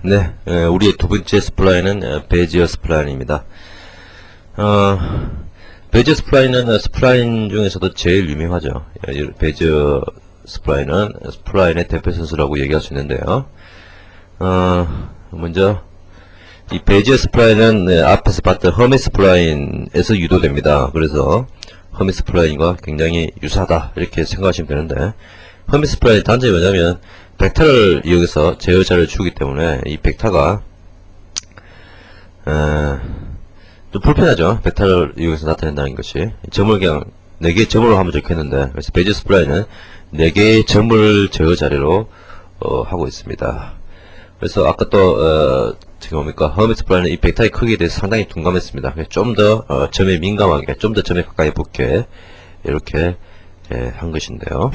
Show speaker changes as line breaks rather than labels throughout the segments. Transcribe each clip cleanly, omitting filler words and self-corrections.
네, 우리의 두 번째 스플라인은 베지어 스플라인입니다. 베지어 스플라인은 스플라인 중에서도 제일 유명하죠. 베지어 스플라인은 스플라인의 대표 선수라고 얘기할 수 있는데요. 먼저 이 베지어 스플라인은 앞에서 봤던 허미 스플라인에서 유도됩니다. 그래서 허미 스플라인과 굉장히 유사하다 이렇게 생각하시면 되는데, 허미 스플라인 단점이 뭐냐면 벡터를 이용해서 제어자를 주기 때문에 이 벡터가 좀 불편하죠. 벡터를 이용해서 나타낸다는 것이. 점을 그냥 4개의 점으로 하면 좋겠는데, 그래서 베지어 스플라인은 4개의 점을 제어 자리로 하고 있습니다. 그래서 아까 또 지금 뭡니까, 허미 스플라인은 이 벡터의 크기에 대해서 상당히 둔감했습니다. 좀 더 점에 민감하게, 좀 더 점에 가까이 붙게 이렇게 한 것인데요.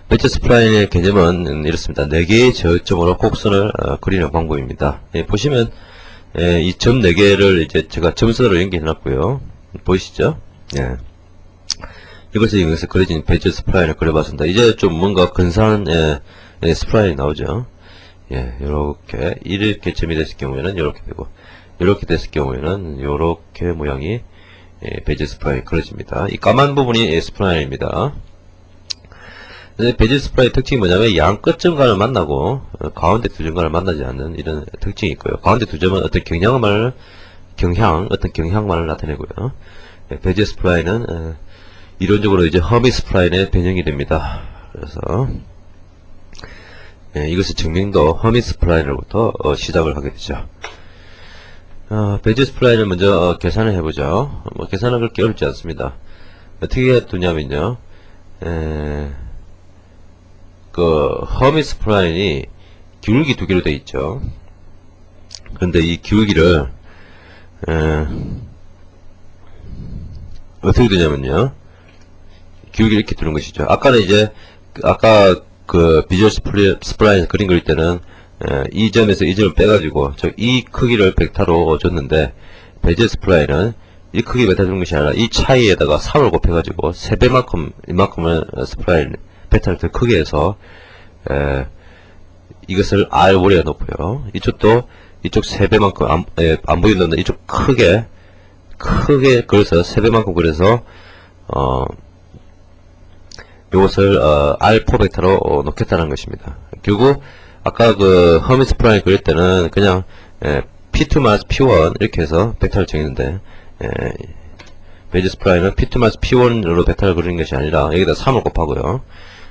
베지어 스플라인의 개념은 이렇습니다. 4개의 제어점으로 곡선을 그리는 방법입니다. 보시면 이 점 4개를 이제 제가 점선으로 연결해 놨고요. 보이시죠? 예. 이것을 이용해서 그려진 베지어 스플라인을 그려봤습니다. 이제 좀 뭔가 근사한 스플라인이 나오죠. 예, 이렇게 점이 됐을 경우에는 이렇게 되고, 이렇게 됐을 경우에는 이렇게 모양이 베지어 스플라인이 그려집니다. 이 까만 부분이 스플라인입니다. 베지어 스플라인의 특징이 뭐냐면 양 끝점간을 만나고 가운데 두 점간을 만나지 않는 이런 특징이 있고요. 가운데 두 점은 어떤 어떤 경향만을 나타내고요. 베지어 스플라인은 이론적으로 이제 허미 스플라인의 변형이 됩니다. 그래서 이것의 증명도 허미 스플라인으로부터 시작을 하게 되죠. 베지어 스플라인을 먼저 계산을 해보죠. 계산은 그렇게 어렵지 않습니다. 어떻게 두냐면요, 허미 스플라인이 기울기 2개로 되어 있죠. 그런데 이 기울기를 어떻게 되냐면요, 기울기를 이렇게 두는 것이죠. 아까는 이제 아까 비주얼 스플라인 그림 그릴 때는 이 점에서 이 점을 빼가지고 이 크기를 벡터로 줬는데, 베지어 스플라인은 이 크기 벡터 주는 것이 아니라 이 차이에다가 3을 곱해가지고 3배만큼 이만큼을 스플라인 벡터를 더 크게 해서 이것을 R1에 놓고요. 이쪽도 이쪽 3배만큼 안 보이는데 이쪽 크게 그래서 3배만큼 그래서 이것을 R4 벡터로 놓겠다는 것입니다. 결국 아까 허미 스플라인 그릴 때는 그냥 P2 P1 이렇게 해서 벡터를 정했는데, 베지어 스플라인은 P2 P1으로 벡터를 그리는 것이 아니라 여기다 3을 곱하고요.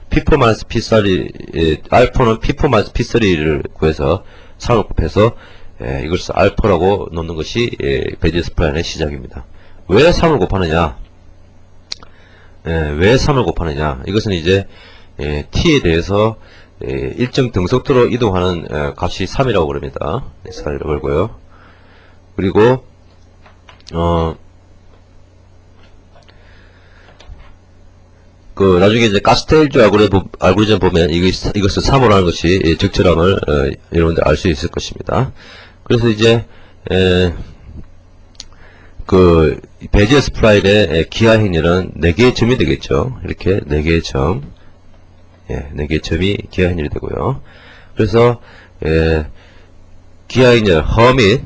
P4 P3, R4는 P4 P3를 구해서 3을 곱해서 이것을 R4라고 놓는 것이 베지어 스플라인의 시작입니다. 왜 3을 곱하느냐? 왜 3을 곱하느냐? 이것은 이제 t에 대해서 일정 등속도로 이동하는 값이 3이라고 그럽니다. 3이라고 그러고요. 그리고 나중에 이제 가스테일즈 알고리즘 보면 이것을 3으로 하는 것이 적절함을 여러분들 알 수 있을 것입니다. 그래서 이제 베지어 스플라인의 기하 행렬은 4개의 점이 되겠죠. 이렇게 4개의 점, 4개의 점이 기하 행렬이 되고요. 그래서 기하 행렬 허밋의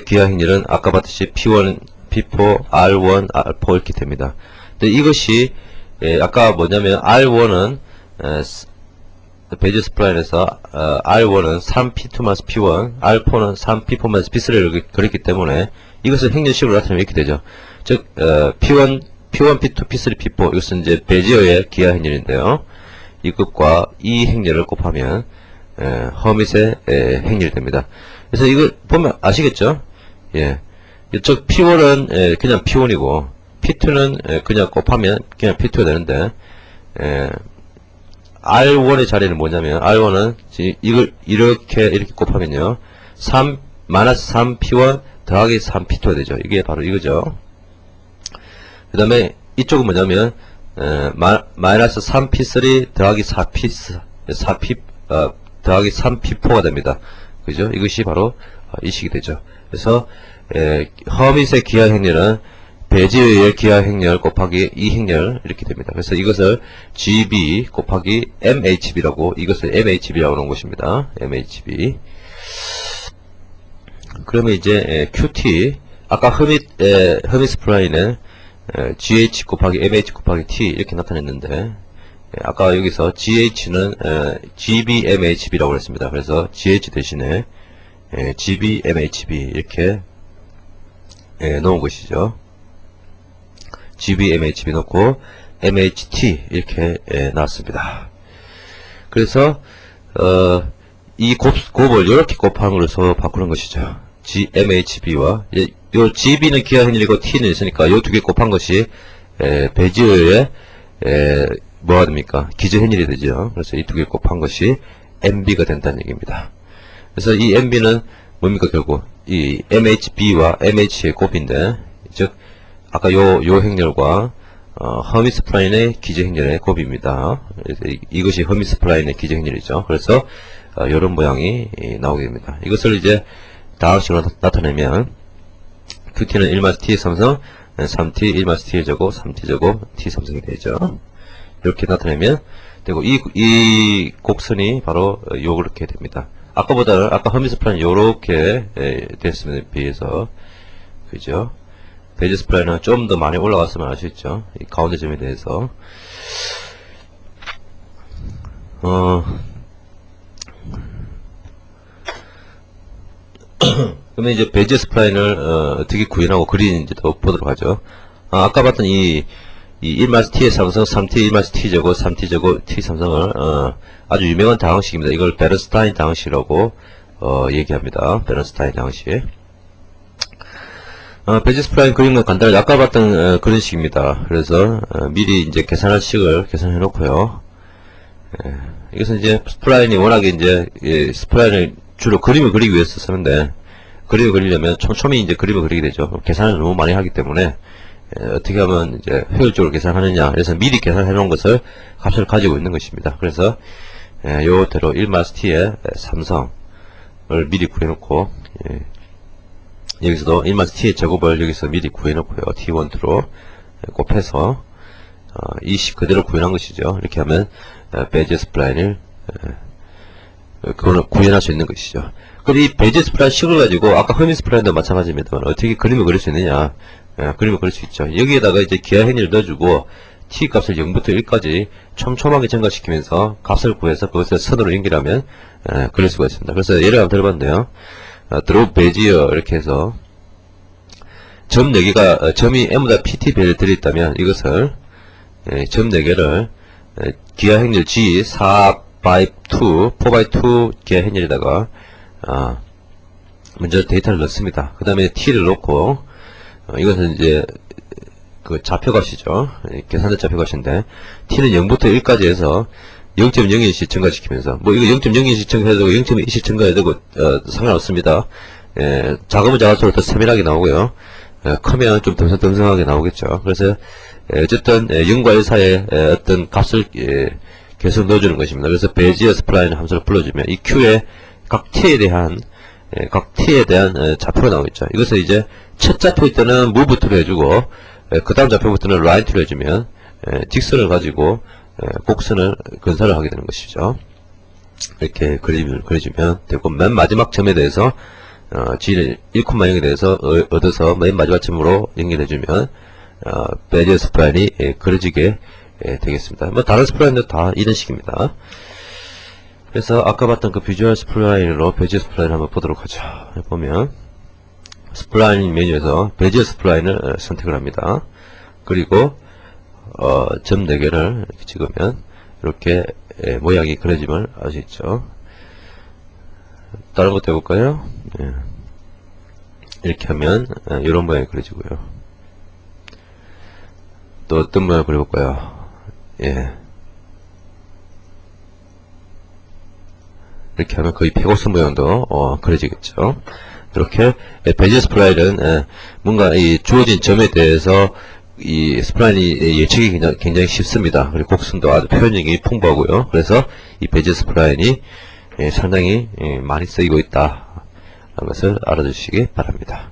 기하 행렬은 아까 봤듯이 P1, P4, R1, R4 이렇게 됩니다. 근데 이것이 아까 뭐냐면 R1은 베지어 스플라인에서 R1은 3P2 P1, R4는 3P4 P3를 그렸기 때문에 이것을 행렬식으로 나타내면 이렇게 되죠. 즉 P1, P2, P3, P4 이것은 이제 베지어의 기하 행렬인데요. 이것과 이 행렬을 곱하면 허밋의 행렬이 됩니다. 그래서 이걸 보면 아시겠죠? 예. 이쪽 P1은 그냥 P1이고 P2는 그냥 곱하면 그냥 P2가 되는데, R1의 자리는 뭐냐면 R1은 이걸 이렇게 곱하면요 3 P1 더하기 3P2가 되죠. 이게 바로 이거죠. 그 다음에 이쪽은 뭐냐면 마이너스 3P3 더하기 4P 더하기 3P4가 됩니다. 그죠? 이것이 바로 이 식이 되죠. 그래서 허밋의 기하 행렬은 배지의 기하 행렬 곱하기 이 행렬 이렇게 됩니다. 그래서 이것을 GB 곱하기 MHB라고, 이것을 MHB라고 하는 것입니다. MHB. 그러면 이제 QT, 아까 허밋 스프라인은 GH 곱하기 MH 곱하기 T 이렇게 나타냈는데, 아까 여기서 GH는 GBMHB라고 했습니다. 그래서 GH 대신에 GBMHB 이렇게 넣은 것이죠. GBMHB 넣고 MHT 이렇게 나왔습니다. 그래서 이 곱을 이렇게 곱한 걸로 서로 바꾸는 것이죠. MHB와 요 GB는 기하 행렬이고 T는 있으니까 요 두 개 곱한 것이 배지어의 뭐가 됩니까? 기저 행렬이 되죠. 그래서 이 두 개 곱한 것이 MB가 된다는 얘기입니다. 그래서 이 MB는 뭡니까? 결국 이 MHB와 MH의 곱인데, 즉 아까 요 행렬과 허밋 스프라인의 기저 행렬의 곱입니다. 이것이 허밋 스프라인의 기저 행렬이죠. 그래서 이런 모양이 나오게 됩니다. 이것을 이제 다항식으로 나타내면 QT는 1-T 삼성 3T 1-T의 제곱 3T 제곱 T 삼성이 되죠. 이렇게 나타내면 되고, 이 곡선이 바로 요렇게 됩니다. 아까 허밋 스프라인 요렇게 됐음에 비해서, 그죠? 배지 스프라인은 좀 더 많이 올라갔으면 아시겠죠? 이 가운데 점에 대해서. 그러면 이제 배지 스프라인을 어떻게 구현하고 그리는지도 보도록 하죠. 아까 봤던 이 1-T의 삼성 3T 1-T 제곱 3T 제곱 T 삼성을 아주 유명한 다항식입니다. 이걸 베른스타인 다항식이라고 얘기합니다. 베른스타인 다항식. 배지 스프라인 그리는 건 간단하게 아까 봤던 그런 식입니다. 그래서 미리 이제 계산할 식을 계산해 놓고요. 이것은 이제 스프라인이 워낙에 이제 스프라인을 주로 그림을 그리기 위해서 쓰는데, 그림을 그리려면 촘촘히 이제 그림을 그리게 되죠. 계산을 너무 많이 하기 때문에 어떻게 하면 이제 효율적으로 계산하느냐. 그래서 미리 계산해 놓은 것을 값을 가지고 있는 것입니다. 그래서 요대로 1-T의 삼성을 미리 구해놓고, 여기서도 1-T의 제곱을 여기서 미리 구해놓고요. T1로 곱해서 이 식 그대로 구현한 것이죠. 이렇게 하면 배지 스프라인을 그거는 구현할 수 있는 것이죠. 그럼 이 배지 스프라인 식을 가지고 아까 허밋 스프라인도 마찬가지입니다만 어떻게 그림을 그릴 수 있느냐. 그림을 그릴 수 있죠. 여기에다가 이제 기하 행렬을 넣어주고 t 값을 0부터 1까지 촘촘하게 증가시키면서 값을 구해서 그것을 선으로 연결하면 그릴 수가 있습니다. 그래서 예를 한번 들어봤는데요. 드롭 베지어 이렇게 해서 점 4개가 점이 m보다 pt 배를 들어있다면 이것을 점 4개를 기하 행렬 g 4x2 4x2 기하 행렬에다가 먼저 데이터를 넣습니다. 그 다음에 t를 넣고 이것은 이제 그 좌표값이죠. 계산된 좌표값인데 t는 0부터 1까지 해서 0.01씩 증가시키면서, 뭐 이거 0.01씩 증가해도 0.1씩 증가해도 상관없습니다. 작으면 작을수록 더 세밀하게 나오고요. 크면 좀 듬성듬성하게 나오겠죠. 그래서 어쨌든 0과 1 사이에 어떤 값을 계속 넣어주는 것입니다. 그래서 베지어 스프라인 함수를 불러주면 이 Q의 각 t에 대한 좌표가 나오겠죠. 이것을 이제 첫 좌표 때는 무브트로 해주고 그 다음 좌표부터는 라인트로 해주면 직선을 가지고 곡선을 건설을 하게 되는 것이죠. 이렇게 그림을 그려주면 되고, 맨 마지막 점에 대해서 G를 1,0에 대해서 얻어서 맨 마지막 점으로 연결해주면 베지어 스프라인이 그려지게 되겠습니다. 뭐 다른 스프라인도 다 이런 식입니다. 그래서 아까 봤던 그 비주얼 스프라인으로 베지어 스프라인을 한번 보도록 하죠. 보면 스프라인 메뉴에서 베지어 스프라인을 선택을 합니다. 그리고 점 4개를 이렇게 찍으면 이렇게 모양이 그려짐을 알 수 있죠. 다른 것도 해볼까요? 이렇게 하면 이런 모양이 그려지고요. 또 어떤 모양 그려볼까요? 이렇게 하면 거의 페고스 모양도 그려지겠죠. 이렇게 베지어 스프라인은 뭔가 이 주어진 점에 대해서 이 스프라인이 예측이 굉장히 쉽습니다. 그리고 곡선도 아주 표현력이 풍부하고요. 그래서 이 베지어 스프라인이 상당히 많이 쓰이고 있다 라는 것을 알아주시기 바랍니다.